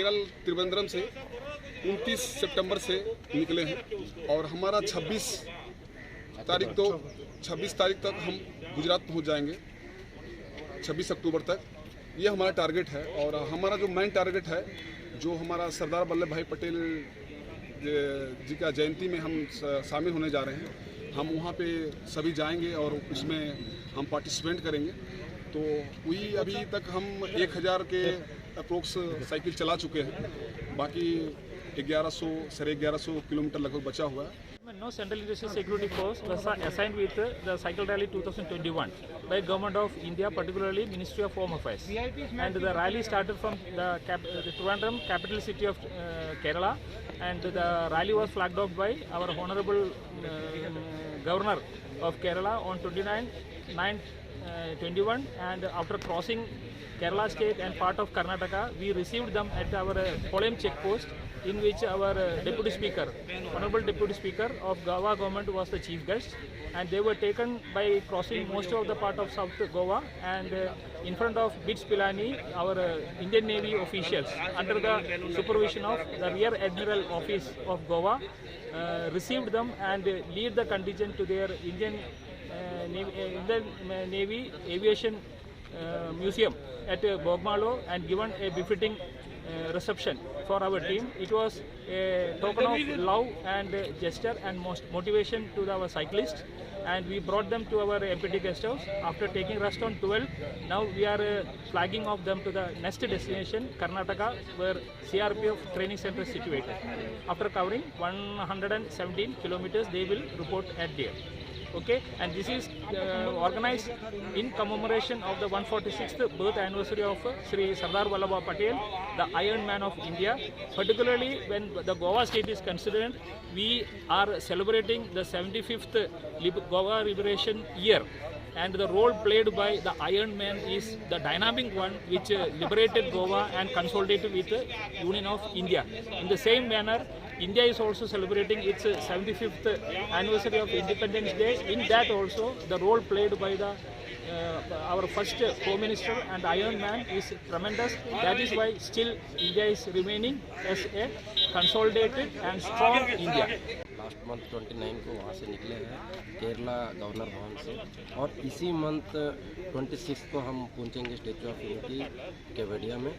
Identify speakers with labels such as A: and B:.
A: केरल त्रिवेंद्रम से 29 सितंबर से निकले हैं और हमारा 26 तारीख तक हम गुजरात पहुंच जाएंगे, 26 अक्टूबर तक। ये हमारा टारगेट है। और हमारा जो मेन टारगेट है, जो हमारा सरदार वल्लभ भाई पटेल जी का जयंती में हम शामिल होने जा रहे हैं, हम वहाँ पे सभी जाएंगे और उसमें हम पार्टिसिपेट करेंगे। तो वही अभी तक हम 1000 के अप्रोक्स साइकिल चला चुके हैं, बाकी 1100 किलोमीटर लगभग बचा हुआ है।
B: No Central Leadership Security Force was assigned with the Cycle Rally 2021 by Government of India, particularly Ministry of Home Affairs. And the rally started from the Trivandrum, capital city of Kerala, and the rally was flagged off by our Honorable Governor of Kerala on 29/9/21, and after crossing Kerala state and part of Karnataka, we received them at our Kollem checkpost, in which our Deputy Speaker, Honorable Deputy Speaker of Goa government was the chief guest, and they were taken by crossing most of the part of South Goa, and in front of BITS Pilani, our Indian Navy officials under the supervision of the Rear Admiral Office of Goa received them and lead the contingent to their Indian Navy Aviation Museum at Bogmalo and given a befitting reception for our team. It was a token of love and gesture and motivation to our cyclists, and we brought them to our MPT guest house. After taking rest on 12, now we are flagging off them to the next destination, Karnataka, where CRPF training center is situated. After covering 117 kilometers, they will report at there. Okay, and this is organized in commemoration of the 146th birth anniversary of Sri Sardar Vallabhbhai Patel, the Iron Man of India. Particularly when the Goa state is considered, we are celebrating the 75th Goa Liberation Year. And the role played by the Iron Man is the dynamic one which liberated Goa and consolidated with the Union of India. In the same manner, India is also celebrating its 75th anniversary of Independence Day. In that also, the role played by the our first Home Minister and Iron Man is tremendous. That is why still India is remaining as a consolidated and strong India.
C: Last month 29 को वहाँ से निकले हैं Kerala governor भवन से, और इसी month 26 को हम पहुँचेंगे स्टैचू ऑफ यूनिटी केवड़िया में।